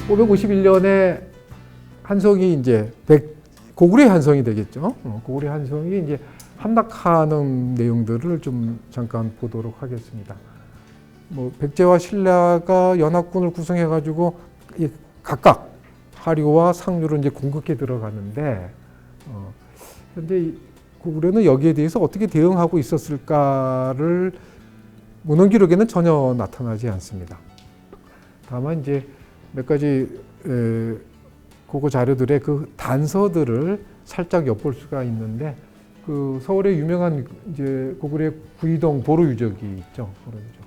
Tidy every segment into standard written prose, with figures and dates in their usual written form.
551년에 한성이 이제 고구려 한성이 되겠죠. 고구려 한성이 이제 함락하는 내용들을 좀 잠깐 보도록 하겠습니다. 뭐 백제와 신라가 연합군을 구성해가지고 각각 하류와 상류로 이제 공격해 들어가는데 현재 고구려는 여기에 대해서 어떻게 대응하고 있었을까를 문헌 기록에는 전혀 나타나지 않습니다. 다만 이제 몇 가지 고고 자료들의 그 단서들을 살짝 엿볼 수가 있는데 그 서울에 유명한 이제 고구려 구이동 보로 유적이 있죠. 보로 유적.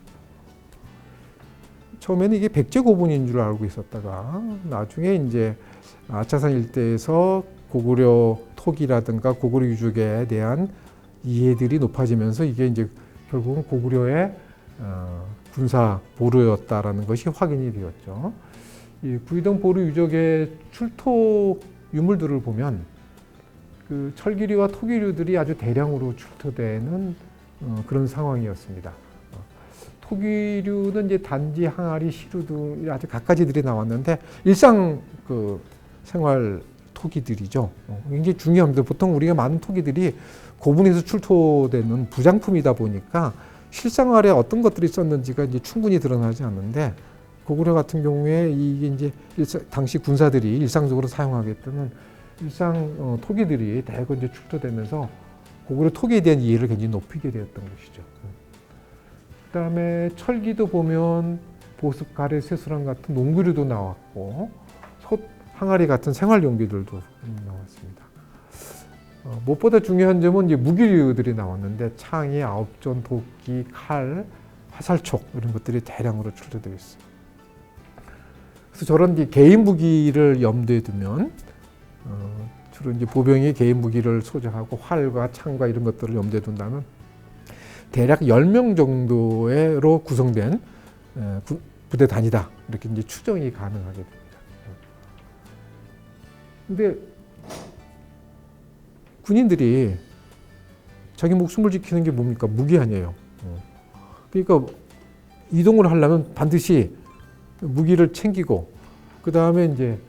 처음에는 이게 백제 고분인 줄 알고 있었다가 나중에 이제 아차산 일대에서 고구려 토기라든가 고구려 유적에 대한 이해들이 높아지면서 이게 이제 결국은 고구려의 군사 보루였다라는 것이 확인이 되었죠. 이 구이동 보루 유적의 출토 유물들을 보면 그 철기류와 토기류들이 아주 대량으로 출토되는 그런 상황이었습니다. 토기류는 이제 단지, 항아리, 시루 등 아주 갖가지들이 나왔는데 일상 그 생활 토기들이죠. 굉장히 중요합니다. 보통 우리가 많은 토기들이 고분에서 출토되는 부장품이다 보니까 실생활에 어떤 것들이 있었는지가 이제 충분히 드러나지 않는데 고구려 같은 경우에 이게 이제 당시 군사들이 일상적으로 사용하겠다는 일상 토기들이 대거 이제 출토되면서 고구려 토기에 대한 이해를 굉장히 높이게 되었던 것이죠. 그다음에 철기도 보면 보습, 가래, 쇠수랑 같은 농구류도 나왔고 솥, 항아리 같은 생활 용기들도 나왔습니다. 무엇보다 중요한 점은 이제 무기류들이 나왔는데 창이, 아홉전, 도끼, 칼, 화살촉 이런 것들이 대량으로 출토되어 있습니다. 그래서 저런 이제 개인 무기를 염두에 두면 주로 이제 보병이 개인 무기를 소지하고 활과 창과 이런 것들을 염두에 둔다면 대략 10명 정도로 구성된 부대 단위다 이렇게 이제 추정이 가능하게 됩니다. 근데 군인들이 자기 목숨을 지키는 게 뭡니까? 무기 아니에요. 그러니까 이동을 하려면 반드시 무기를 챙기고 그 다음에 이제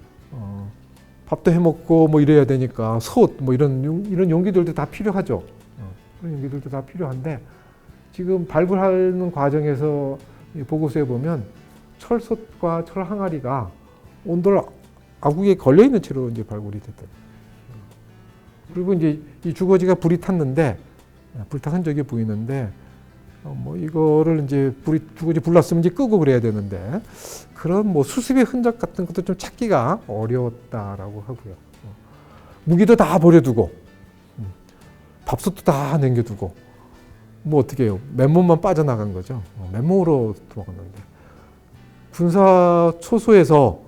밥도 해먹고 뭐 이래야 되니까 솥 뭐 이런 용기들도 다 필요하죠. 그런 용기들도 다 필요한데 지금 발굴하는 과정에서 보고서에 보면 철솥과 철 항아리가 온돌 아구에 걸려 있는 채로 이제 발굴이 됐다. 그리고 이제 이 주거지가 불이 탔는데 불타 흔적이 보이는데 뭐 이거를 이제 주거지 불났으면 이제 끄고 그래야 되는데 그런 뭐 수습의 흔적 같은 것도 좀 찾기가 어려웠다라고 하고요. 무기도 다 버려두고 밥솥도 다 남겨두고 뭐 어떻게 해요? 맨몸만 빠져나간 거죠. 맨몸으로 도망갔는데 군사 초소에서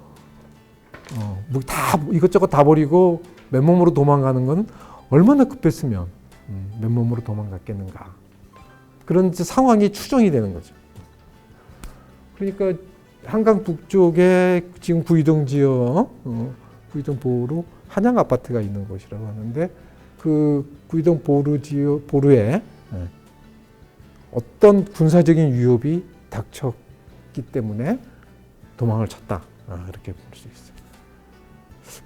무기 다 이것저것 다 버리고 맨몸으로 도망가는 건 얼마나 급했으면 맨몸으로 도망갔겠는가. 그런 상황이 추정이 되는 거죠. 그러니까 한강 북쪽에 지금 구이동 지역, 구이동 보루 한양 아파트가 있는 곳이라고 하는데 그 구이동 보루에 어떤 군사적인 위협이 닥쳤기 때문에 도망을 쳤다. 이렇게 볼 수 있어요.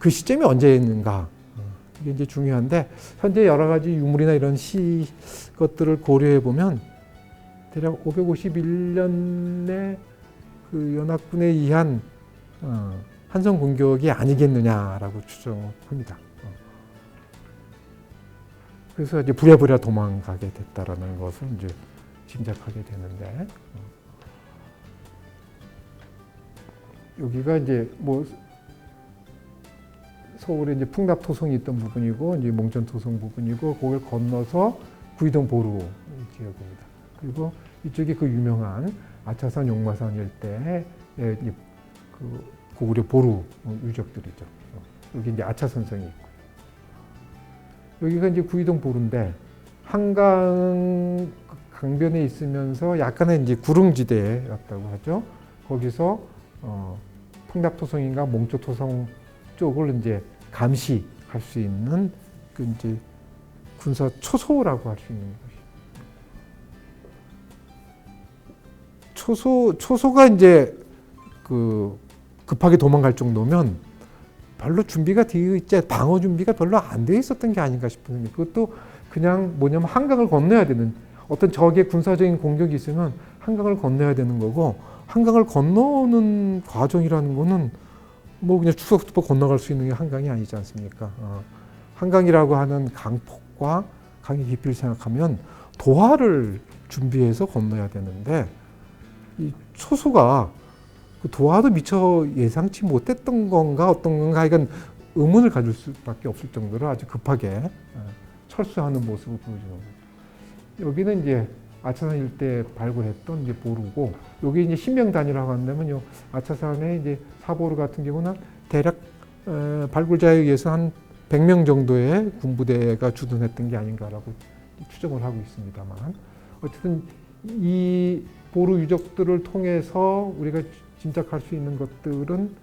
그 시점이 언제였는가? 이게 이제 중요한데 현재 여러 가지 유물이나 이런 것들을 고려해 보면 대략 551년에 그 연합군에 의한 한성 공격이 아니겠느냐라고 추정합니다. 그래서 이제 부랴부랴 도망가게 됐다라는 것을 이제 짐작하게 되는데 여기가 이제 뭐 서울에 이제 풍납토성이 있던 부분이고 이제 몽천토성 부분이고 그걸 건너서 구이동 보루 지역입니다. 그리고 이쪽이 그 유명한 아차산 용마산 일대의 그 고구려 보루 유적들이죠. 여기 이제 아차선성이 있고 여기가 이제 구이동 보루인데 한강 강변에 있으면서 약간의 이제 구릉지대였다고 하죠. 거기서 풍납토성인가 몽초토성 쪽을 이제 감시할 수 있는 그 이제 군사 초소라고 할 수 있는 것이. 초소가 이제 그 급하게 도망갈 정도면 별로 준비가 되어 있지, 방어 준비가 별로 안 되어 있었던 게 아닌가 싶은데, 그것도 그냥 뭐냐면 한강을 건너야 되는, 어떤 적의 군사적인 공격이 있으면 한강을 건너야 되는 거고, 한강을 건너는 과정이라는 거는 뭐 그냥 추석투박 건너갈 수 있는 게 한강이 아니지 않습니까? 한강이라고 하는 강폭과 강의 깊이를 생각하면 도하를 준비해서 건너야 되는데, 이 초수가 그 도하도 미처 예상치 못했던 건가 어떤 건가 이건 의문을 가질 수밖에 없을 정도로 아주 급하게 철수하는 모습을 보여주는 거죠. 여기는 이제 아차산 일대 발굴했던 이제 보루고, 여기 이제 신명 단위라고 한다면 요 아차산의 이제 사보루 같은 경우는 대략 발굴자에 의해서 한 100명 정도의 군부대가 주둔했던 게 아닌가라고 추정을 하고 있습니다만, 어쨌든 이 보루 유적들을 통해서 우리가 짐작할 수 있는 것들은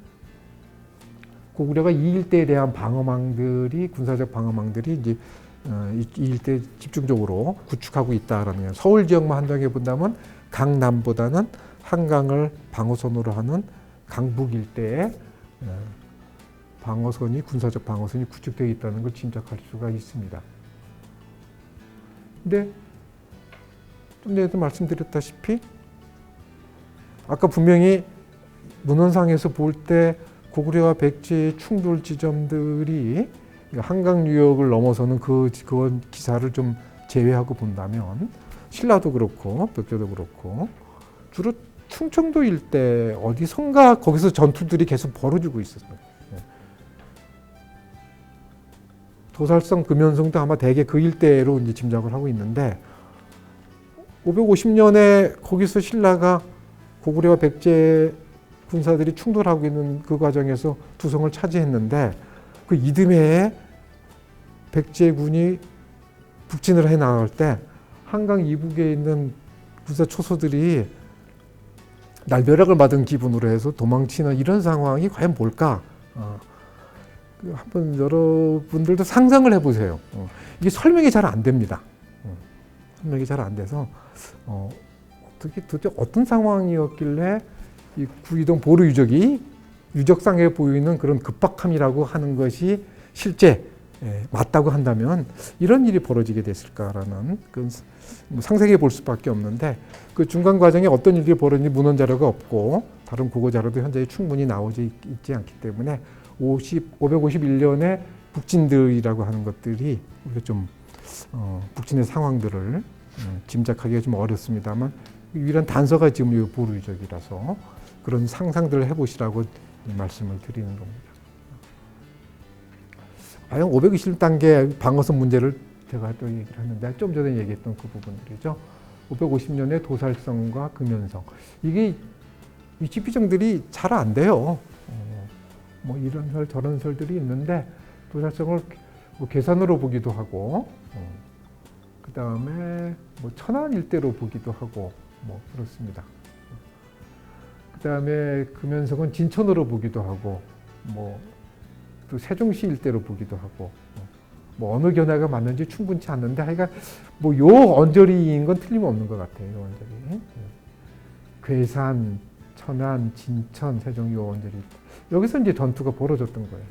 고구려가 이 일대에 대한 방어망들이, 군사적 방어망들이 이제 이 일대에 집중적으로 구축하고 있다라는 거예요. 서울 지역만 한정해 본다면 강남보다는 한강을 방어선으로 하는 강북 일대에 방어선이, 군사적 방어선이 구축되어 있다는 걸 짐작할 수가 있습니다. 근데 좀 전에도 말씀드렸다시피 아까 분명히 문헌상에서 볼 때 고구려와 백제의 충돌 지점들이 한강 유역을 넘어서는 그건 기사를 좀 제외하고 본다면 신라도 그렇고 백제도 그렇고 주로 충청도 일대 어디선가 거기서 전투들이 계속 벌어지고 있었어요. 도살성, 금연성도 아마 대개 그 일대로 이제 짐작을 하고 있는데, 550년에 거기서 신라가 고구려와 백제 군사들이 충돌하고 있는 그 과정에서 두 성을 차지했는데, 그 이듬해에 백제군이 북진을 해 나갈 때 한강 이북에 있는 군사 초소들이 날벼락을 맞은 기분으로 해서 도망치는 이런 상황이 과연 뭘까? 한번 여러분들도 상상을 해보세요. 이게 설명이 잘 안 됩니다. 설명이 잘 안 돼서 도대체 어떤 상황이었길래 이 구이동 보루 유적이 유적상에 보이는 그런 급박함이라고 하는 것이 실제 맞다고 한다면 이런 일이 벌어지게 됐을까라는 뭐 상상해 볼 수밖에 없는데, 그 중간 과정에 어떤 일이 벌어진지 문헌 자료가 없고 다른 국어 자료도 현재 충분히 나오지 있지 않기 때문에 551년에 북진들이라고 하는 것들이 우리가 좀 북진의 상황들을 짐작하기가 좀 어렵습니다만, 유일한 단서가 지금 이 보루 유적이라서 그런 상상들을 해보시라고 말씀을 드리는 겁니다. 과연 521단계 방어선 문제를 제가 또 얘기를 했는데, 좀 전에 얘기했던 그 부분들이죠. 550년에 도살성과 금연성, 이게 위치 비정들이 잘 안 돼요. 뭐 이런 설 저런 설들이 있는데, 도살성을 뭐 계산으로 보기도 하고, 그 다음에 뭐 천안 일대로 보기도 하고 뭐 그렇습니다. 그 다음에 금연성은 진천으로 보기도 하고, 뭐 또 세종시 일대로 보기도 하고, 뭐 어느 견해가 맞는지 충분치 않는데, 하여간 뭐 요 언저리인 건 틀림없는 것 같아요. 요 언저리. 괴산, 천안, 진천, 세종 요 언저리. 여기서 이제 전투가 벌어졌던 거예요.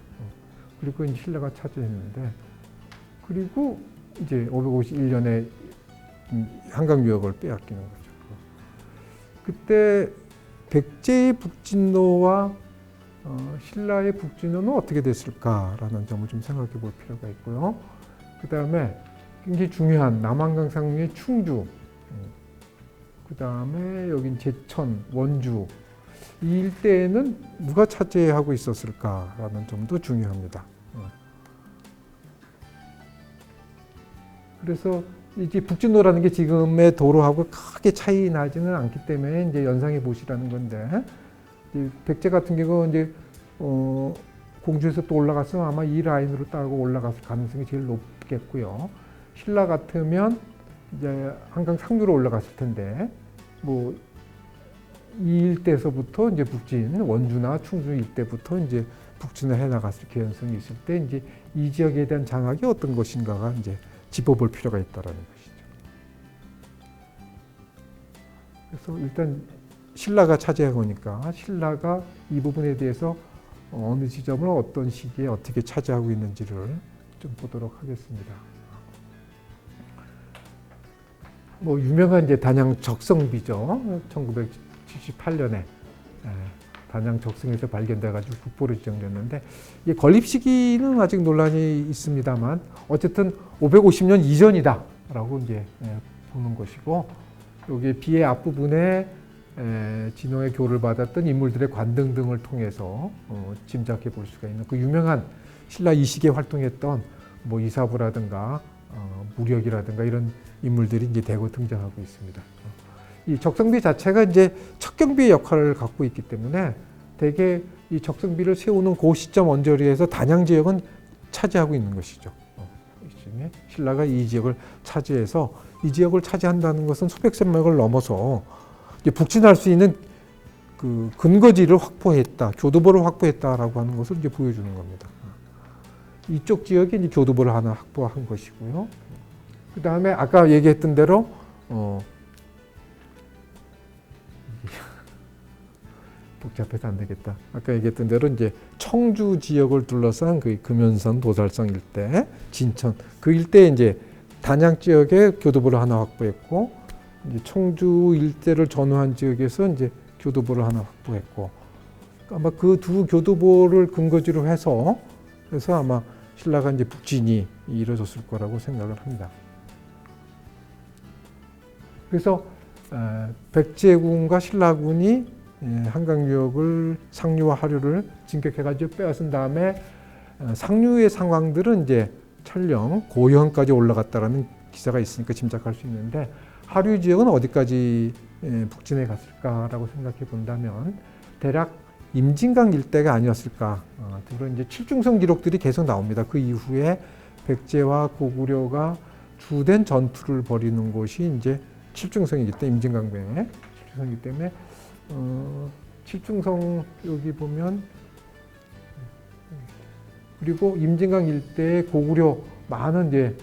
그리고 이제 신라가 차지했는데, 그리고 이제 551년에 한강 유역을 빼앗기는 거죠. 그때 백제의 북진로와 신라의 북진로는 어떻게 됐을까라는 점을 좀 생각해 볼 필요가 있고요. 그 다음에 굉장히 중요한 남한강 상류의 충주, 그 다음에 여긴 제천, 원주, 이 일대에는 누가 차지하고 있었을까라는 점도 중요합니다. 그래서 이제 북진로라는 게 지금의 도로하고 크게 차이 나지는 않기 때문에 이제 연상해 보시라는 건데, 백제 같은 경우 이제 공주에서 또 올라갔으면 아마 이 라인으로 따고 올라갔을 가능성이 제일 높겠고요. 신라 같으면 이제 한강 상류로 올라갔을 텐데, 뭐 이 일대에서부터 이제 북진, 원주나 충주 일대부터 이제 북진을 해 나갔을 개연성이 있을 때, 이제 이 지역에 대한 장악이 어떤 것인가가 이제 짚어볼 필요가 있다라는 것이죠. 그래서 일단 신라가 차지하니까 신라가 이 부분에 대해서 어느 지점을 어떤 시기에 어떻게 차지하고 있는지를 좀 보도록 하겠습니다. 뭐 유명한 이제 단양 적성비죠. 1978년에 단양 적성에서 발견돼가지고 국보로 지정됐는데 이 건립 시기는 아직 논란이 있습니다만 어쨌든 550년 이전이다라고 이제 보는 것이고 여기 비의 앞부분에 진홍의 교를 받았던 인물들의 관등 등을 통해서 짐작해 볼 수가 있는 그 유명한 신라 이 시기에 활동했던 뭐 이사부라든가 무력이라든가 이런 인물들이 이제 대거 등장하고 있습니다. 이 적성비 자체가 이제 척경비의 역할을 갖고 있기 때문에 대개 이 적성비를 세우는 그 시점 언저리에서 단양 지역은 차지하고 있는 것이죠. 신라가 이 지역을 차지해서 이 지역을 차지한다는 것은 수백산맥을 넘어서 이제 북진할 수 있는 그 근거지를 확보했다, 교두보를 확보했다라고 하는 것을 이제 보여주는 겁니다. 이쪽 지역에 이제 교두보를 하나 확보한 것이고요. 그 다음에 아까 얘기했던 대로 복잡해서 안 되겠다. 아까 얘기했던 대로 이제 청주 지역을 둘러싼 그 금연산 도살성 일대, 진천 그 일대에 이제 단양 지역에 교두보를 하나 확보했고 이제 청주 일대를 전후한 지역에서 이제 교두보를 하나 확보했고 아마 그 두 교두보를 근거지로 해서 그래서 아마 신라가 이제 북진이 이루어졌을 거라고 생각을 합니다. 그래서 백제군과 신라군이 한강유역을 상류와 하류를 진격해가지고 빼앗은 다음에 상류의 상황들은 이제 철령, 고현까지 올라갔다라는 기사가 있으니까 짐작할 수 있는데 하류 지역은 어디까지 북진해 갔을까라고 생각해 본다면 대략 임진강 일대가 아니었을까. 그런 이제 칠중성 기록들이 계속 나옵니다. 그 이후에 백제와 고구려가 주된 전투를 벌이는 곳이 이제 칠중성이기 때문에 임진강변에 칠중성이기 때문에 칠중성 여기 보면 그리고 임진강 일대에 고구려 많은 이제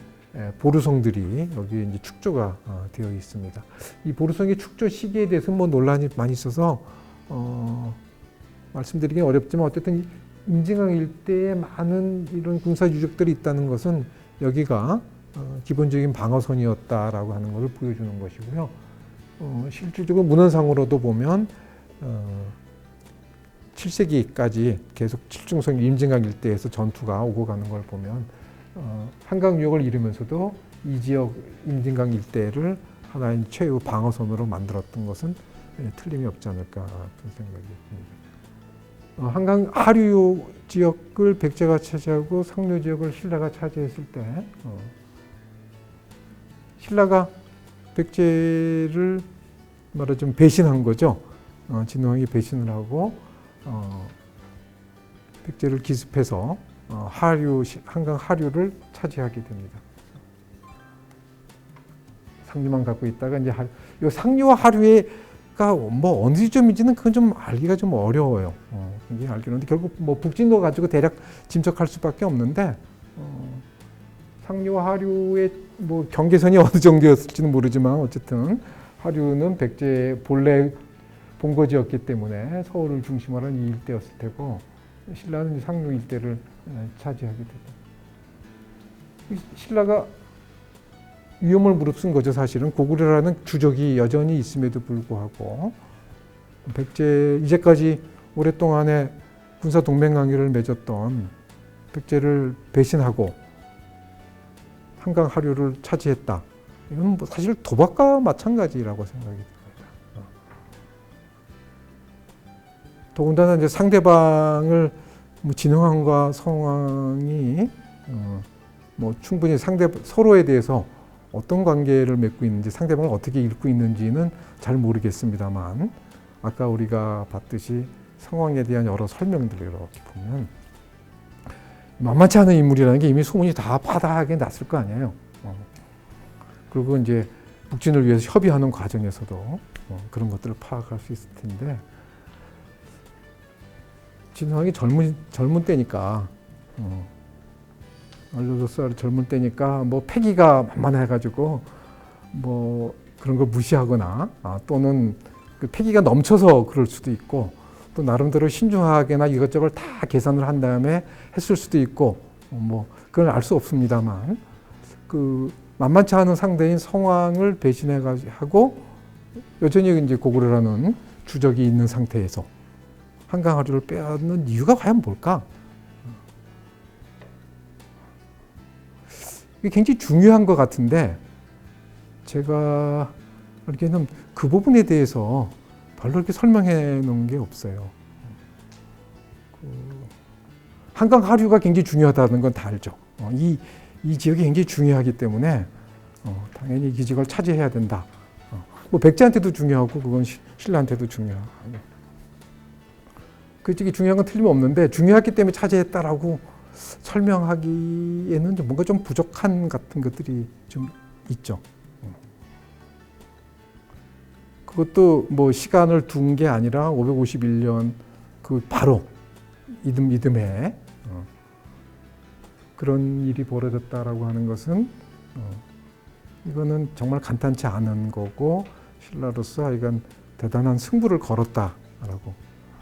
보루성들이 여기 이제 축조가 되어 있습니다. 이 보루성의 축조 시기에 대해서 뭐 논란이 많이 있어서 말씀드리긴 어렵지만 어쨌든 임진강 일대에 많은 이런 군사 유적들이 있다는 것은 여기가 기본적인 방어선이었다라고 하는 것을 보여주는 것이고요. 실질적으로 문헌상으로도 보면 7세기까지 계속 칠중성 임진강 일대에서 전투가 오고 가는 걸 보면 한강 유역을 이루면서도 이 지역 임진강 일대를 하나의 최후 방어선으로 만들었던 것은 틀림이 없지 않을까 그런 생각이 듭니다. 한강 하류 지역을 백제가 차지하고 상류 지역을 신라가 차지했을 때 신라가 백제를 말하자면 배신한 거죠. 진흥이 배신을 하고 백제를 기습해서 한강 하류를 차지하게 됩니다. 상류만 갖고 있다가 이제 이 상류와 하류가 뭐 어느 지점인지는 그건 좀 알기가 좀 어려워요. 이게 알기는 결국 뭐 북진도 가지고 대략 짐작할 수밖에 없는데 상류와 하류의 뭐 경계선이 어느 정도였을지는 모르지만 어쨌든 하류는 백제의 본래 본거지였기 때문에 서울을 중심으로 한 이 일대였을 테고 신라는 상류 일대를 차지하게 되고 신라가 위험을 무릅쓴 거죠. 사실은 고구려라는 주적이 여전히 있음에도 불구하고 백제 이제까지 오랫동안의 군사 동맹 관계를 맺었던 백제를 배신하고 한강 하류를 차지했다. 이건 뭐 사실 도박과 마찬가지라고 생각이 듭니다. 더군다나 이제 상대방을 뭐 진흥왕과 성왕이 뭐 충분히 서로에 대해서 어떤 관계를 맺고 있는지 상대방을 어떻게 읽고 있는지는 잘 모르겠습니다만 아까 우리가 봤듯이 성왕에 대한 여러 설명들을 이렇게 보면 만만치 않은 인물이라는 게 이미 소문이 다 바닥에 났을 거 아니에요. 그리고 이제 북진을 위해서 협의하는 과정에서도 그런 것들을 파악할 수 있을 텐데 진흥왕이 젊은 때니까 16살 젊은 때니까 뭐 패기가 만만해가지고 뭐 그런 걸 무시하거나 또는 그 폐기가 넘쳐서 그럴 수도 있고 또 나름대로 신중하게나 이것저것 다 계산을 한 다음에 했을 수도 있고 뭐 그건 알 수 없습니다만 그 만만치 않은 상대인 성왕을 배신하고 여전히 이제 고구려라는 주적이 있는 상태에서 한강하류를 빼앗는 이유가 과연 뭘까? 이게 굉장히 중요한 것 같은데 제가 알기에는 그 부분에 대해서 별로 이렇게 설명해 놓은 게 없어요. 한강 하류가 굉장히 중요하다는 건 다 알죠. 이 지역이 굉장히 중요하기 때문에 당연히 이 지역을 차지해야 된다. 뭐 백제한테도 중요하고 그건 신라한테도 중요하고 그쪽이 중요한 건 틀림없는데 중요했기 때문에 차지했다라고 설명하기에는 뭔가 좀 부족한 같은 것들이 좀 있죠. 그것도 뭐 시간을 둔 게 아니라 551년 그 바로 이듬해 그런 일이 벌어졌다라고 하는 것은 이거는 정말 간단치 않은 거고 신라로서 하여간 대단한 승부를 걸었다라고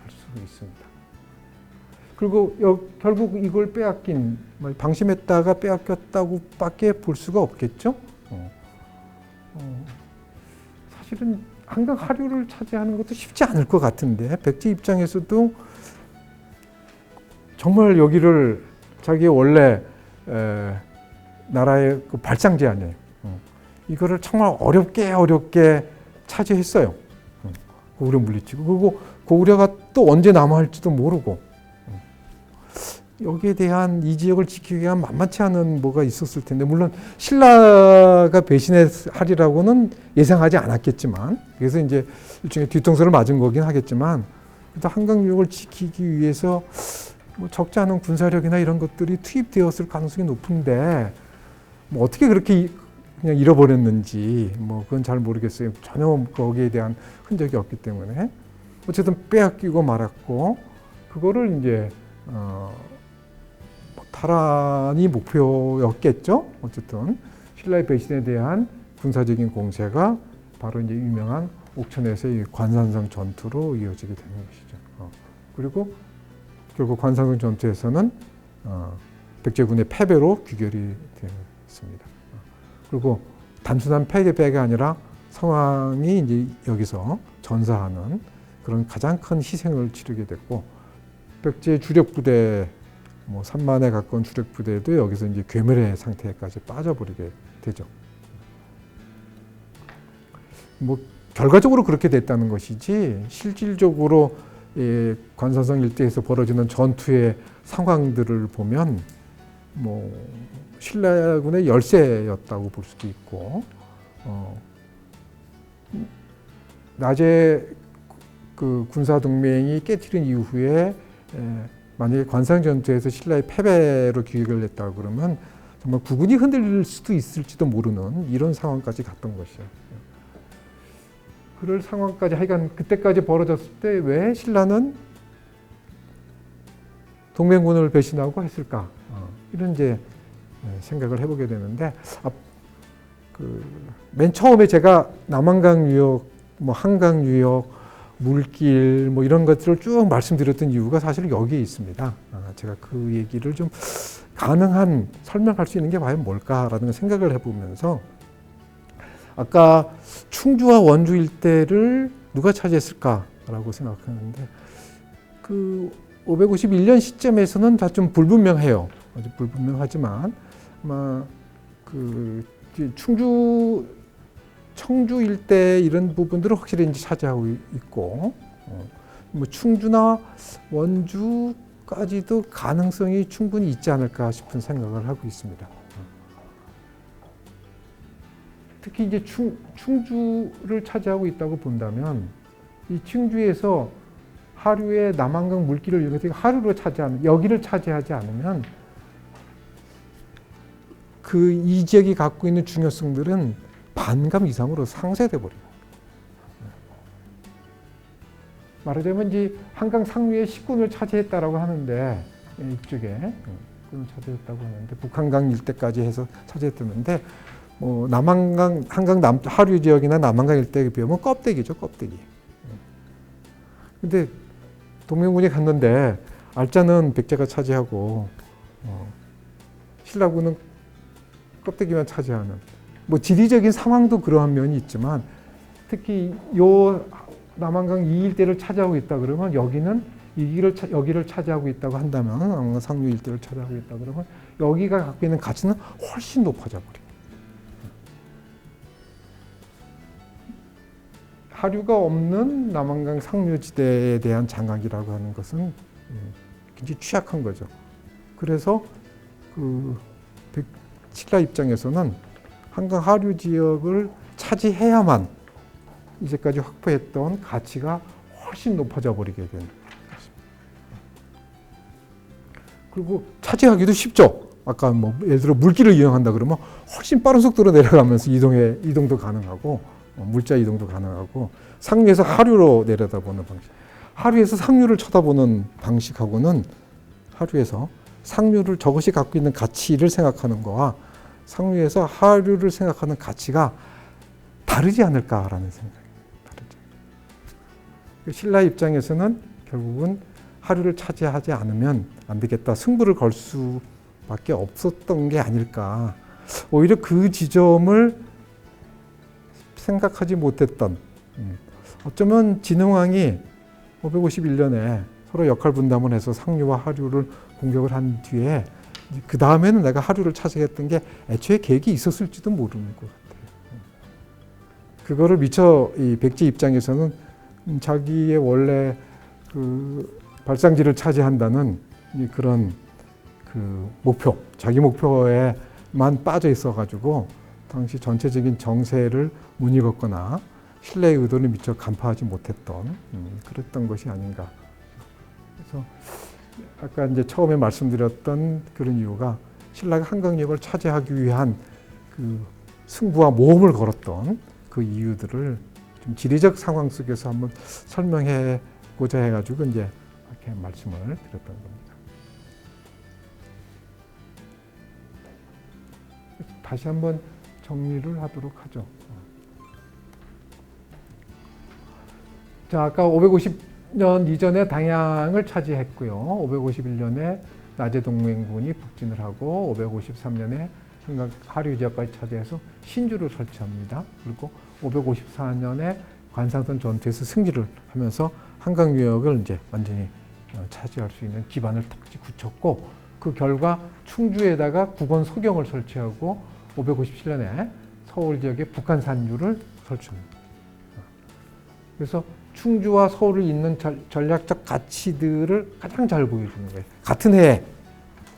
할 수 있습니다. 그리고 결국 이걸 빼앗긴 방심했다가 빼앗겼다고밖에 볼 수가 없겠죠. 사실은 한강 하류를 차지하는 것도 쉽지 않을 것 같은데 백제 입장에서도 정말 여기를 자기의 원래 나라의 그 발상지 아니에요. 이거를 정말 어렵게 차지했어요. 고구려 물리치고 그리고 고구려가 또 언제 남아할지도 모르고 여기에 대한 이 지역을 지키기 위한 만만치 않은 뭐가 있었을 텐데 물론 신라가 배신하리라고는 예상하지 않았겠지만 그래서 이제 일종의 뒤통수를 맞은 거긴 하겠지만 그래도 한강 유역을 지키기 위해서 뭐 적지 않은 군사력이나 이런 것들이 투입되었을 가능성이 높은데 뭐 어떻게 그렇게 그냥 잃어버렸는지 뭐 그건 잘 모르겠어요. 전혀 거기에 대한 흔적이 없기 때문에 어쨌든 빼앗기고 말았고 그거를 이제 탈환이 목표였겠죠. 어쨌든 신라의 배신에 대한 군사적인 공세가 바로 이제 유명한 옥천에서의 관산성 전투로 이어지게 되는 것이죠. 그리고 결국 관산성 전투에서는 백제군의 패배로 귀결이 되었습니다. 그리고 단순한 패배가 아니라 성왕이 이제 여기서 전사하는 그런 가장 큰 희생을 치르게 됐고 백제 주력 부대 뭐 3만에 가까운 주력 부대도 여기서 이제 괴멸의 상태까지 빠져버리게 되죠. 뭐 결과적으로 그렇게 됐다는 것이지 실질적으로 관산성 일대에서 벌어지는 전투의 상황들을 보면 뭐 신라군의 열세였다고 볼 수도 있고 낮에 그 군사 동맹이 깨트린 이후에 만약에 관상 전투에서 신라의 패배로 기획을 했다고 그러면 정말 국군이 흔들릴 수도 있을지도 모르는 이런 상황까지 갔던 것이에요. 그럴 상황까지 하여간 그때까지 벌어졌을 때 왜 신라는 동맹군을 배신하고 했을까? 이런 이제 생각을 해보게 되는데 맨 처음에 제가 남한강 유역, 뭐 한강 유역, 물길 뭐 이런 것들을 쭉 말씀드렸던 이유가 사실 여기에 있습니다. 제가 그 얘기를 좀 가능한 설명할 수 있는 게 과연 뭘까라는 생각을 해보면서 아까 충주와 원주 일대를 누가 차지했을까라고 생각하는데 그 551년 시점에서는 다 좀 불분명해요. 아주 불분명하지만 아마 그 청주 일대 이런 부분들은 확실히 이제 차지하고 있고 뭐 충주나 원주까지도 가능성이 충분히 있지 않을까 싶은 생각을 하고 있습니다. 특히 이제 충주를 차지하고 있다고 본다면 이 충주에서 하류의 남한강 물길을 이용해서 하류로 여기를 차지하지 않으면 그 이 지역이 갖고 있는 중요성들은 반감 이상으로 상쇄돼 버려요. 말하자면 이제 한강 상류의 10군을 차지했다라고 하는데 이쪽에 차지했다고 하는데 북한강 일대까지 해서 차지했다는데 뭐 한강 하류 지역이나 남한강 일대에 비하면 껍데기죠, 껍데기. 근데 동맹군이 갔는데 알짜는 백제가 차지하고 신라군은 껍데기만 차지하는, 뭐 지리적인 상황도 그러한 면이 있지만 특히 요 남한강 이 일대를 차지하고 있다 그러면 여기를 차지하고 있다고 한다면, 남한강 상류 일대를 차지하고 있다 그러면 여기가 갖고 있는 가치는 훨씬 높아져 버려요. 하류가 없는 남한강 상류지대에 대한 장악이라고 하는 것은 굉장히 취약한 거죠. 그래서 신라 입장에서는 한강 하류 지역을 차지해야만 이제까지 확보했던 가치가 훨씬 높아져 버리게 되는 것입니다. 그리고 차지하기도 쉽죠. 아까 뭐 예를 들어 물길을 이용한다 그러면 훨씬 빠른 속도로 내려가면서 이동도 가능하고, 물자 이동도 가능하고, 상류에서 하류로 내려다보는 방식, 하류에서 상류를 쳐다보는 방식하고는 하류에서 상류를 저것이 갖고 있는 가치를 생각하는 거와 상류에서 하류를 생각하는 가치가 다르지 않을까라는 생각입니다. 신라 입장에서는 결국은 하류를 차지하지 않으면 안 되겠다, 승부를 걸 수밖에 없었던 게 아닐까. 오히려 그 지점을 생각하지 못했던, 어쩌면 진흥왕이 551년에 서로 역할 분담을 해서 상류와 하류를 공격을 한 뒤에 그 다음에는 내가 하류를 차지했던 게 애초에 계획이 있었을지도 모르는 것 같아요. 그거를 미처 이 백제 입장에서는 자기의 원래 그 발상지를 차지한다는 그런 그 목표, 자기 목표에만 빠져 있어가지고 당시 전체적인 정세를 못 읽었거나 신라의 의도를 미처 간파하지 못했던 그랬던 것이 아닌가. 그래서 아까 이제 처음에 말씀드렸던 그런 이유가 신라가 한강역을 차지하기 위한 그 승부와 모험을 걸었던 그 이유들을 좀 지리적 상황 속에서 한번 설명해고자 해가지고 이제 이렇게 말씀을 드렸던 겁니다. 다시 한번 정리를 하도록 하죠. 자, 아까 550년 이전에 당양을 차지했고요. 551년에 나제동맹군이 북진을 하고 553년에 한강 하류 지역까지 차지해서 신주를 설치합니다. 그리고 554년에 관상선 전투에서 승리를 하면서 한강 유역을 이제 완전히 차지할 수 있는 기반을 탁 굳혔고, 그 결과 충주에다가 국원 소경을 설치하고 557년에 서울 지역에 북한 산유를 설치합니다. 그래서 충주와 서울을 잇는 전략적 가치들을 가장 잘 보여주는 거예요. 같은 해에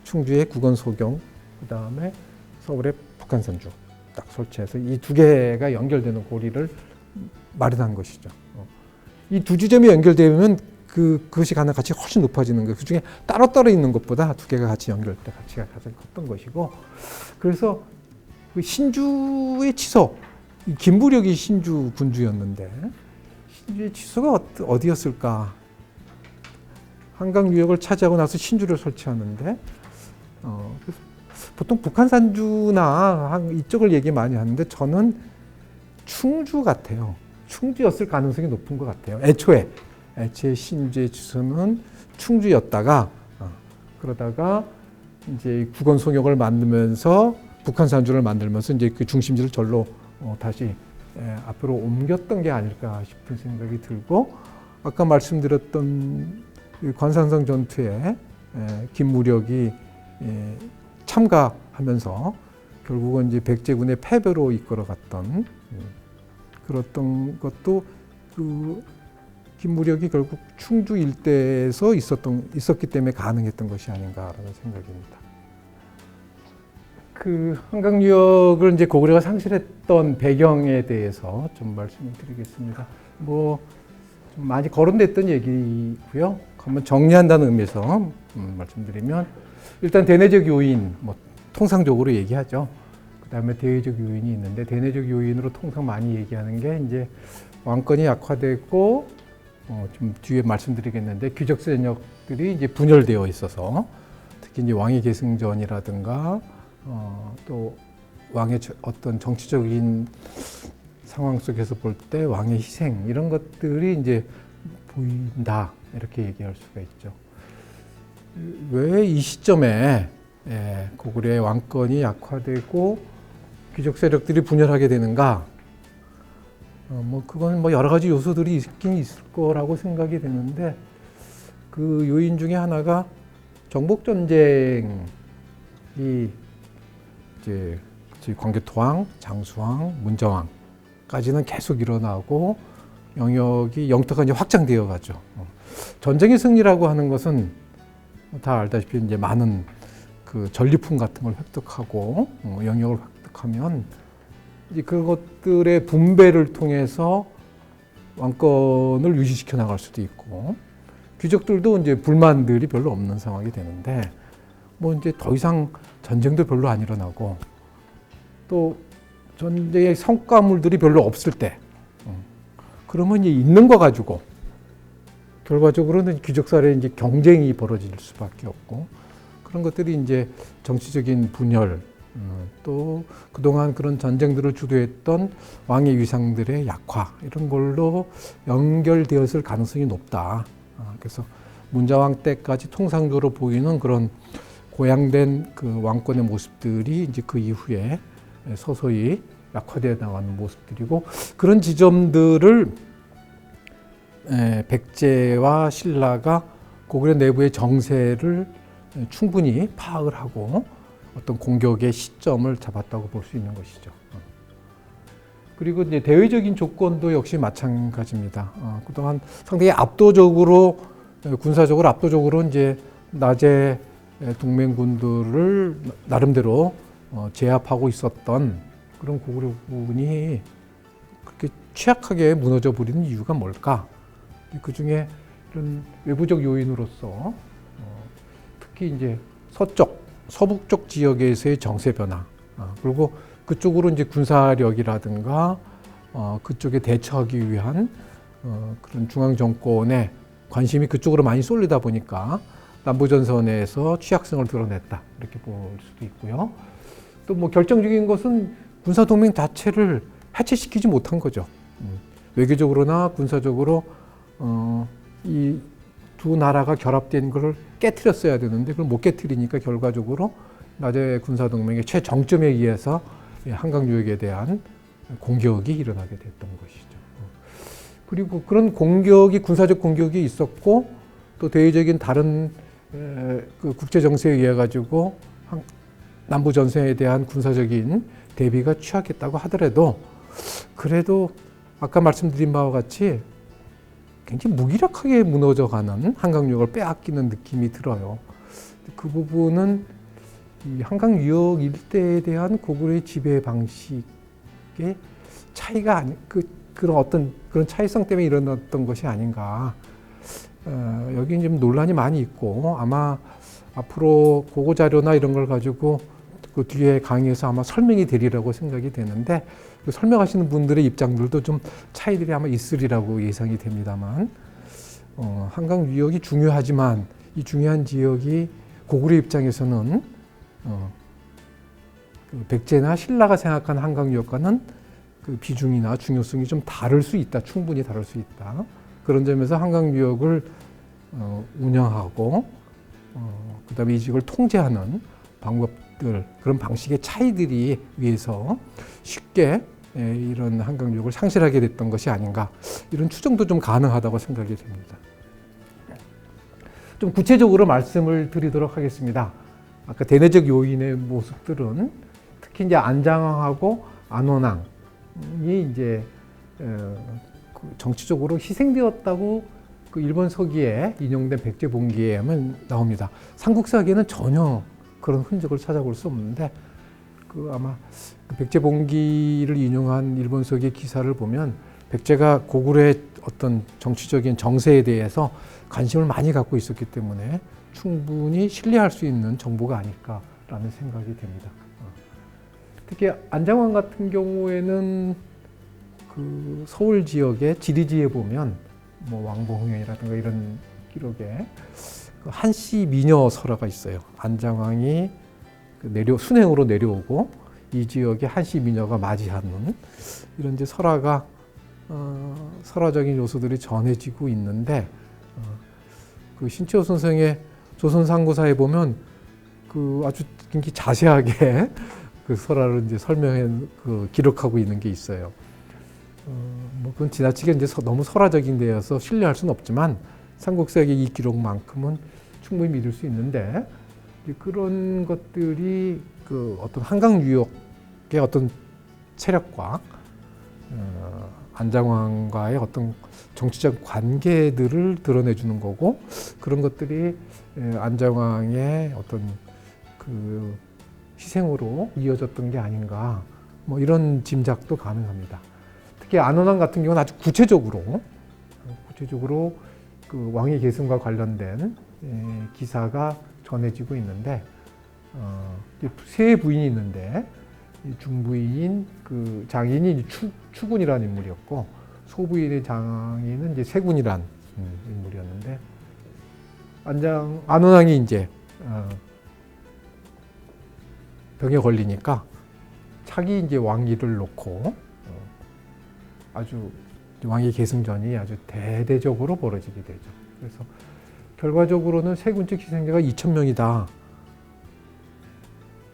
충주의 국원 소경, 그 다음에 서울의 북한 산주 딱 설치해서 이 두 개가 연결되는 고리를 마련한 것이죠. 이 두 지점이 연결되면 그것이 가는 가치가 훨씬 높아지는 거예요. 그 중에 따로따로 있는 것보다 두 개가 같이 연결될 때 가치가 가장 컸던 것이고, 그래서 그 신주의 치소, 김부력이 신주 군주였는데 신주의 치소가 어디였을까? 한강 유역을 차지하고 나서 신주를 설치하는데, 그래서 보통 북한 산주나 이쪽을 얘기 많이 하는데 저는 충주 같아요. 충주였을 가능성이 높은 것 같아요. 애초에 신주의 주소는 충주였다가 그러다가 이제 국원 송역을 만들면서 북한 산주를 만들면서 이제 그 중심지를 절로 다시 앞으로 옮겼던 게 아닐까 싶은 생각이 들고, 아까 말씀드렸던 관상성 전투에 김무력이 참가하면서 결국은 이제 백제군의 패배로 이끌어갔던 그랬던 것도 그 김무력이 결국 충주 일대에서 있었기 때문에 가능했던 것이 아닌가라는 생각입니다. 그 한강 유역을 이제 고구려가 상실했던 배경에 대해서 좀 말씀을 드리겠습니다. 뭐 좀 많이 거론됐던 얘기고요. 한번 정리한다는 의미에서 말씀드리면, 일단 대내적 요인, 뭐 통상적으로 얘기하죠. 그다음에 대외적 요인이 있는데, 대내적 요인으로 통상 많이 얘기하는 게 이제 왕권이 약화되고 좀 뒤에 말씀드리겠는데 귀족 세력들이 이제 분열되어 있어서, 특히 이제 왕위 계승전이라든가 또 왕의 어떤 정치적인 상황 속에서 볼 때 왕의 희생, 이런 것들이 이제 보인다 이렇게 얘기할 수가 있죠. 왜 이 시점에 고구려의 왕권이 약화되고 귀족 세력들이 분열하게 되는가? 그건 여러 가지 요소들이 있긴 있을 거라고 생각이 되는데 그 요인 중에 하나가 정복 전쟁이 이제 광개토왕, 장수왕, 문자왕까지는 계속 일어나고 영토가 이제 확장되어 가죠. 전쟁의 승리라고 하는 것은 다 알다시피 이제 많은 그 전리품 같은 걸 획득하고 영역을 획득하면 이제 그것들의 분배를 통해서 왕권을 유지시켜 나갈 수도 있고 귀족들도 이제 불만들이 별로 없는 상황이 되는데 이제 더 이상 전쟁도 별로 안 일어나고 또 전쟁의 성과물들이 별로 없을 때 그러면 이제 있는 거 가지고 결과적으로는 귀족사회에 이제 경쟁이 벌어질 수밖에 없고 그런 것들이 이제 정치적인 분열 또 그동안 그런 전쟁들을 주도했던 왕의 위상들의 약화 이런 걸로 연결되었을 가능성이 높다. 그래서 문자왕 때까지 통상적으로 보이는 그런 고양된 그 왕권의 모습들이 이제 그 이후에 서서히 약화되어 나가는 모습들이고 그런 지점들을 백제와 신라가 고구려 내부의 정세를 충분히 파악을 하고 어떤 공격의 시점을 잡았다고 볼 수 있는 것이죠. 그리고 이제 대외적인 조건도 역시 마찬가지입니다. 그동안 상당히 군사적으로 압도적으로 이제 낮에 동맹군들을 나름대로 제압하고 있었던 그런 고구려군이 그렇게 취약하게 무너져 버리는 이유가 뭘까? 그 중에 이런 외부적 요인으로서 특히 이제 서북쪽 지역에서의 정세 변화, 그리고 그쪽으로 이제 군사력이라든가 그쪽에 대처하기 위한 그런 중앙 정권의 관심이 그쪽으로 많이 쏠리다 보니까 남부전선에서 취약성을 드러냈다 이렇게 볼 수도 있고요. 또 결정적인 것은 군사 동맹 자체를 해체시키지 못한 거죠. 외교적으로나 군사적으로 이 두 나라가 결합된 것을 깨트렸어야 되는데 그걸 못 깨트리니까 결과적으로 낮의 군사 동맹의 최정점에 의해서 한강 유역에 대한 공격이 일어나게 됐던 것이죠. 그리고 그런 군사적 공격이 있었고 또 대외적인 다른 그 국제 정세에 의해 가지고 남부 전선에 대한 군사적인 대비가 취약했다고 하더라도 그래도 아까 말씀드린 바와 같이 굉장히 무기력하게 무너져가는 한강유역을 빼앗기는 느낌이 들어요. 그 부분은 이 한강 유역 일대에 대한 고구려의 지배 방식의 차이가 그런 어떤 그런 차이성 때문에 일어났던 것이 아닌가. 여기 좀 논란이 많이 있고 아마 앞으로 고고 자료나 이런 걸 가지고 그 뒤에 강의에서 아마 설명이 되리라고 생각이 되는데 그 설명하시는 분들의 입장들도 좀 차이들이 아마 있으리라고 예상이 됩니다만 한강 유역이 중요하지만 이 중요한 지역이 고구려 입장에서는 그 백제나 신라가 생각하는 한강 유역과는 그 비중이나 중요성이 좀 다를 수 있다. 충분히 다를 수 있다. 그런 점에서 한강 유역을 운영하고 그다음에 이 지역을 통제하는 방법들 그런 방식의 차이들이 위해서 쉽게 이런 한강 유역을 상실하게 됐던 것이 아닌가 이런 추정도 좀 가능하다고 생각이 됩니다. 좀 구체적으로 말씀을 드리도록 하겠습니다. 아까 대내적 요인의 모습들은 특히 이제 안장왕하고 안원왕이 이제 정치적으로 희생되었다고 그 일본 서기에 인용된 백제본기에만 나옵니다. 삼국사기에는 전혀 그런 흔적을 찾아볼 수 없는데 그 아마 백제본기를 인용한 일본 서기의 기사를 보면 백제가 고구려의 어떤 정치적인 정세에 대해서 관심을 많이 갖고 있었기 때문에 충분히 신뢰할 수 있는 정보가 아닐까라는 생각이 됩니다. 특히 안장왕 같은 경우에는 그 서울 지역의 지리지에 보면 왕봉행이라든가 이런 기록에 그 한씨 미녀 설화가 있어요. 안장왕이 순행으로 내려오고 이 지역에 한씨 미녀가 맞이하는 이런 이제 설화가 설화적인 요소들이 전해지고 있는데 그 신채호 선생의 조선상고사에 보면 그 아주 굉장히 자세하게 그 설화를 이제 설명해 기록하고 있는 게 있어요. 뭐 그건 지나치게 이제 너무 설화적인 데여서 신뢰할 수는 없지만 삼국사의 이 기록만큼은 충분히 믿을 수 있는데 그런 것들이 그 어떤 한강 유역의 어떤 세력과 안장왕과의 어떤 정치적 관계들을 드러내주는 거고 그런 것들이 안장왕의 어떤 그 희생으로 이어졌던 게 아닌가 뭐 이런 짐작도 가능합니다. 특히 안원왕 같은 경우는 아주 구체적으로 그 왕위 계승과 관련된 기사가 전해지고 있는데 세 부인이 있는데 중부인 그 장인이 추군이라는 인물이었고 소부인의 장인은 이제 세군이라는 인물이었는데 안원왕이 이제 병에 걸리니까 차기 이제 왕위를 놓고 아주 왕위 계승전이 아주 대대적으로 벌어지게 되죠. 그래서 결과적으로는 세군 측 희생자가 2,000명이다.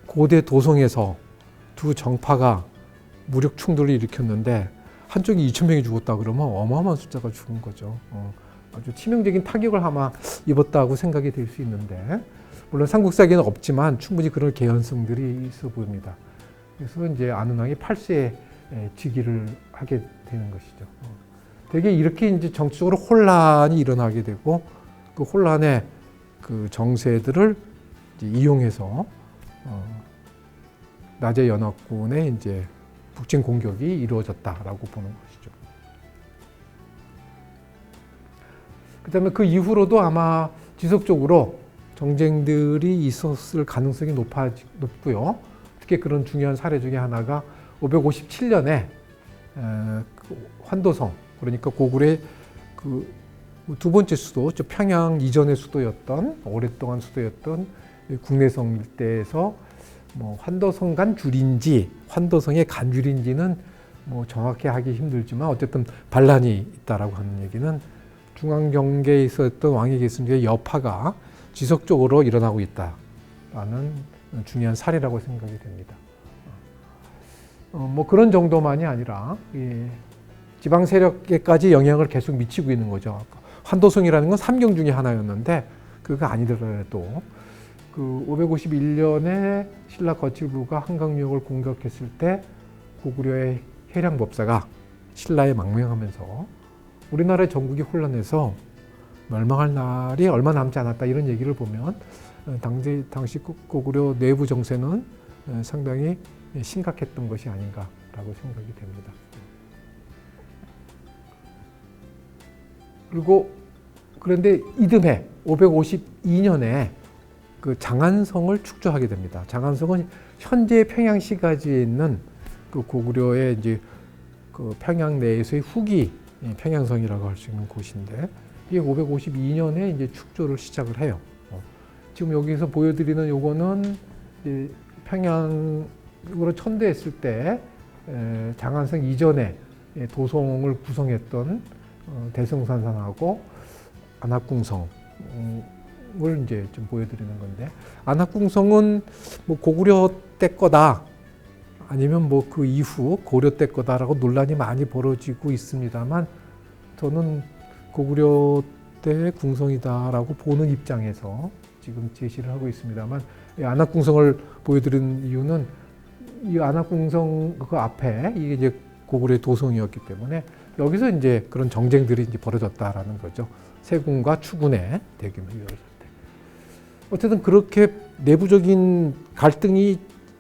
고대 도성에서 두 정파가 무력 충돌을 일으켰는데 한쪽이 2,000명이 죽었다 그러면 어마어마한 숫자가 죽은 거죠. 아주 치명적인 타격을 아마 입었다고 생각이 될 수 있는데 물론 삼국사기에는 없지만 충분히 그런 개연성들이 있어 보입니다. 그래서 이제 안원왕이 8세에 즉위를 하게 되는 것이죠. 되게 이렇게 이제 정치적으로 혼란이 일어나게 되고 그 혼란의 그 정세들을 이제 이용해서 나제 연합군의 이제 북진 공격이 이루어졌다라고 보는 것이죠. 그다음에 그 이후로도 아마 지속적으로 정쟁들이 있었을 가능성이 높고요. 특히 그런 중요한 사례 중에 하나가 557년에 환도성 그러니까 고구려의 그 두 번째 수도, 평양 이전의 수도였던 오랫동안 수도였던 국내성 일대에서 뭐 환도성 간 줄인지 환도성의 간 줄인지는 뭐 정확히 하기 힘들지만 어쨌든 반란이 있다라고 하는 얘기는 중앙 경계에 있었던 왕위 계승자의 여파가 지속적으로 일어나고 있다라는 중요한 사례라고 생각이 됩니다. 뭐 그런 정도만이 아니라 지방 세력에까지 영향을 계속 미치고 있는 거죠. 환도성이라는 건 삼경 중에 하나였는데 그거 아니더라도 그 551년에 신라 거칠부가 한강 유역을 공격했을 때 고구려의 해량법사가 신라에 망명하면서 우리나라의 전국이 혼란해서 멸망할 날이 얼마 남지 않았다 이런 얘기를 보면 당시 고구려 내부 정세는 상당히 심각했던 것이 아닌가라고 생각이 됩니다. 그리고 그런데 이듬해 552년에 그 장안성을 축조하게 됩니다. 장안성은 현재 평양시가지에 있는 그 고구려의 이제 그 평양 내에서의 후기 평양성이라고 할 수 있는 곳인데 이게 552년에 이제 축조를 시작을 해요. 지금 여기서 보여드리는 요거는 평양으로 천대했을 때 장안성 이전에 도성을 구성했던 대성산상하고 안학궁성을 이제 좀 보여드리는 건데 안학궁성은 뭐 고구려 때 거다 아니면 뭐 그 이후 고려 때 거다라고 논란이 많이 벌어지고 있습니다만 저는 고구려 때 궁성이다라고 보는 입장에서 지금 제시를 하고 있습니다만 이 안학궁성을 보여드리는 이유는 이 안학궁성 그 앞에 이게 이제 고구려의 도성이었기 때문에 여기서 이제 그런 정쟁들이 이제 벌어졌다라는 거죠. 세군과 추군의 대규모 이루어질 때. 어쨌든 그렇게 내부적인 갈등이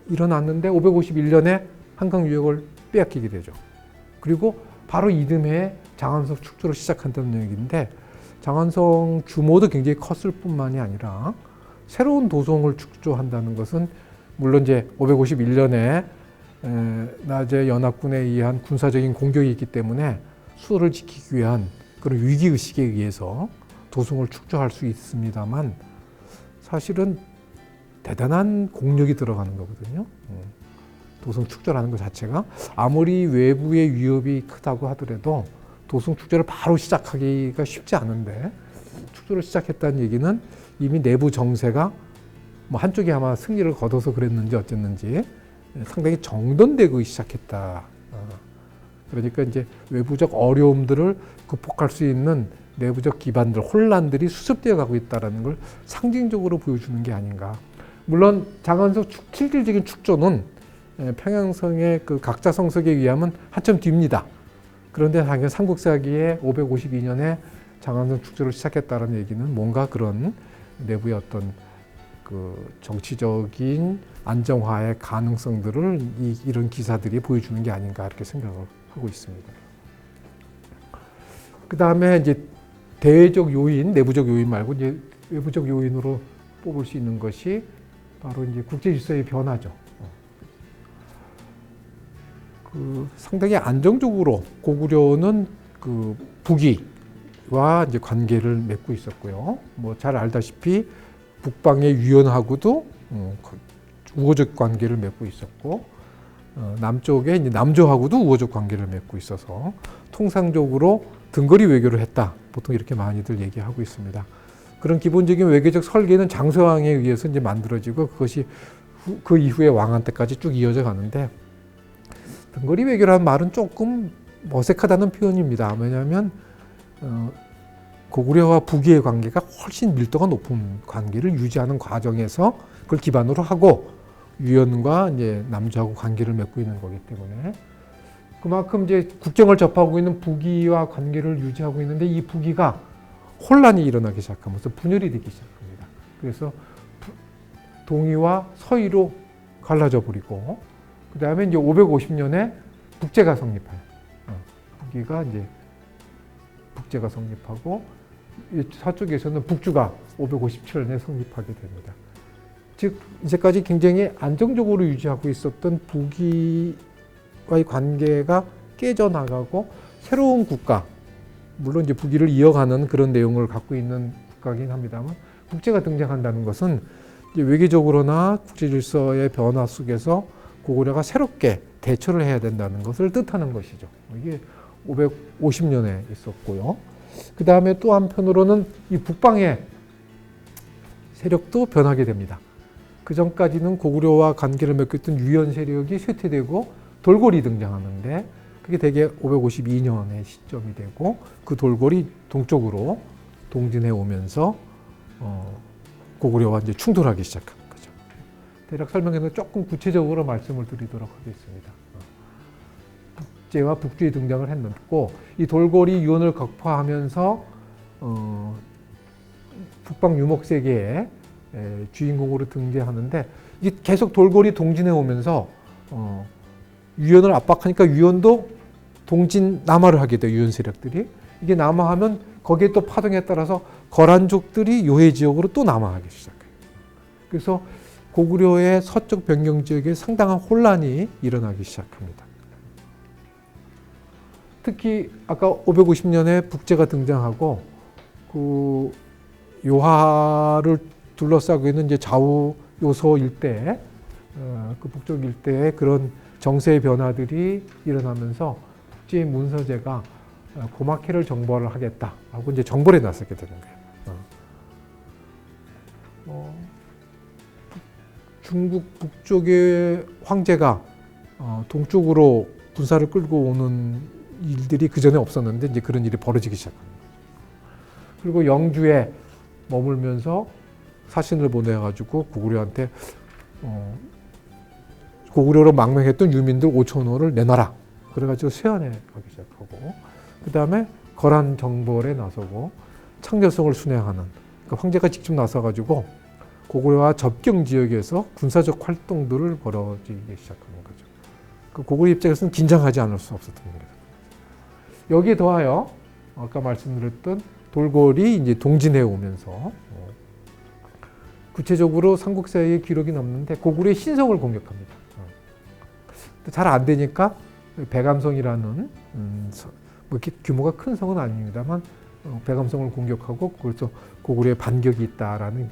일어났는데 551년에 한강 유역을 빼앗기게 되죠. 그리고 바로 이듬해 장안성 축조를 시작한다는 얘기인데 장안성 규모도 굉장히 컸을 뿐만이 아니라 새로운 도성을 축조한다는 것은 물론 이제 551년에 나제 연합군에 의한 군사적인 공격이 있기 때문에 수도를 지키기 위한 그런 위기의식에 의해서 도성을 축조할 수 있습니다만 사실은 대단한 공력이 들어가는 거거든요. 도성 축조라는 것 자체가 아무리 외부의 위협이 크다고 하더라도 도성 축조를 바로 시작하기가 쉽지 않은데 축조를 시작했다는 얘기는 이미 내부 정세가 뭐 한쪽이 아마 승리를 거둬서 그랬는지 어쨌는지 상당히 정돈되고 시작했다. 그러니까 이제 외부적 어려움들을 극복할 수 있는 내부적 기반들, 혼란들이 수습되어 가고 있다는 걸 상징적으로 보여주는 게 아닌가. 물론 장안성 실질적인 축조는 평양성의 그 각자 성석에 의하면 한참 뒤입니다. 그런데 당연 삼국사기에 552년에 장안성 축조를 시작했다는 얘기는 뭔가 그런 내부의 어떤 그 정치적인 안정화의 가능성들을 이런 기사들이 보여주는 게 아닌가 이렇게 생각을 하고 있습니다. 그 다음에 이제 대외적 요인, 내부적 요인 말고 이제 외부적 요인으로 뽑을 수 있는 것이 바로 이제 국제 질서의 변화죠. 그 상당히 안정적으로 고구려는 그 북위와 이제 관계를 맺고 있었고요. 뭐 잘 알다시피 북방의 유연하고도 우호적 관계를 맺고 있었고, 남쪽에 이제 남조하고도 우호적 관계를 맺고 있어서 통상적으로 등거리 외교를 했다. 보통 이렇게 많이들 얘기하고 있습니다. 그런 기본적인 외교적 설계는 장소왕에 의해서 이제 만들어지고 그것이 그 이후에 왕한 때까지 쭉 이어져 가는데, 등거리 외교라는 말은 조금 어색하다는 표현입니다. 왜냐하면 고구려와 북위의 관계가 훨씬 밀도가 높은 관계를 유지하는 과정에서 그걸 기반으로 하고 유연과 이제 남조하고 관계를 맺고 있는 거기 때문에 그만큼 이제 국경을 접하고 있는 북위와 관계를 유지하고 있는데 이 북위가 혼란이 일어나기 시작하면서 분열이 되기 시작합니다. 그래서 동위와 서위로 갈라져 버리고 그 다음에 이제 550년에 북제가 성립해요. 북위가 이제 북제가 성립하고 서쪽에서는 북주가 557년에 성립하게 됩니다. 즉 이제까지 굉장히 안정적으로 유지하고 있었던 북위와의 관계가 깨져나가고 새로운 국가, 물론 이제 북위를 이어가는 그런 내용을 갖고 있는 국가이긴 합니다만 북제가 등장한다는 것은 이제 외교적으로나 국제 질서의 변화 속에서 고구려가 새롭게 대처를 해야 된다는 것을 뜻하는 것이죠. 이게 550년에 있었고요. 그 다음에 또 한편으로는 이 북방의 세력도 변하게 됩니다. 그 전까지는 고구려와 관계를 맺고 있던 유연 세력이 쇠퇴되고 돌궐이 등장하는데 그게 대개 552년의 시점이 되고 그 돌궐이 동쪽으로 동진해 오면서 고구려와 이제 충돌하기 시작한 거죠. 대략 설명해서 조금 구체적으로 말씀을 드리도록 하겠습니다. 북제와 북주의 등장을 했고 이 돌궐이 유연을 격파하면서 북방 유목세계의 주인공으로 등재하는데 이게 계속 돌궐이 동진해 오면서 유연을 압박하니까 유연도 동진 남하를 하게 돼요. 유연 세력들이. 이게 남하하면 거기에 또 파동에 따라서 거란족들이 요해 지역으로 또 남하하기 시작해요. 그래서 고구려의 서쪽 변경 지역에 상당한 혼란이 일어나기 시작합니다. 특히 아까 550년에 북제가 등장하고 그 요하를 둘러싸고 있는 이제 좌우 요소 일대, 그 북쪽 일대에 그런 정세의 변화들이 일어나면서 북제의 문서제가 고마케를 정벌을 하겠다 하고 이제 정벌에 나서게 되는 거예요. 중국 북쪽의 황제가 동쪽으로 군사를 끌고 오는 일들이 그 전에 없었는데 이제 그런 일이 벌어지기 시작합니다. 그리고 영주에 머물면서 사신을 보내가지고 고구려한테 고구려로 망명했던 유민들 5,000호를 내놔라. 그래가지고 세안해 가기 시작하고 그 다음에 거란 정벌에 나서고 창녀성을 순회하는 그러니까 황제가 직접 나서가지고 고구려와 접경 지역에서 군사적 활동들을 벌어지기 시작하는 거죠. 그 고구려 입장에서는 긴장하지 않을 수 없었던 겁니다. 여기에 더하여 아까 말씀드렸던 돌궐이 이제 동진해 오면서 구체적으로 삼국사에 기록이 남는데 고구려의 신성을 공격합니다. 잘 안 되니까 백암성이라는 뭐 규모가 큰 성은 아닙니다만 백암성을 공격하고 그래서 고구려의 반격이 있다라는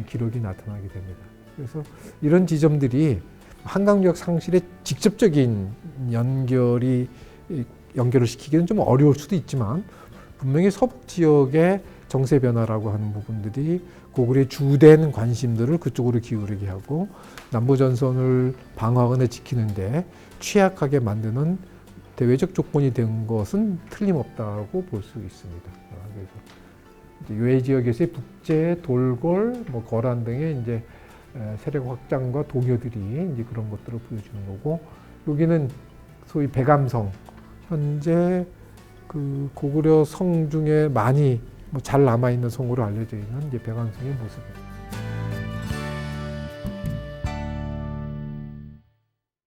기록이 나타나게 됩니다. 그래서 이런 지점들이 한강유역 상실의 직접적인 연결을 시키기는 좀 어려울 수도 있지만 분명히 서북 지역의 정세 변화라고 하는 부분들이 고구려의 주된 관심들을 그쪽으로 기울이게 하고 남부전선을 방어하거나 지키는데 취약하게 만드는 대외적 조건이 된 것은 틀림없다고 볼 수 있습니다. 그래서 요해 지역에서의 북제, 돌골, 거란 등의 이제 세력 확장과 동요들이 이제 그런 것들을 보여주는 거고, 여기는 소위 백암성, 현재 그 고구려 성 중에 많이 잘 남아 있는 성으로 알려져 있는 이제 백암성의 모습입니다.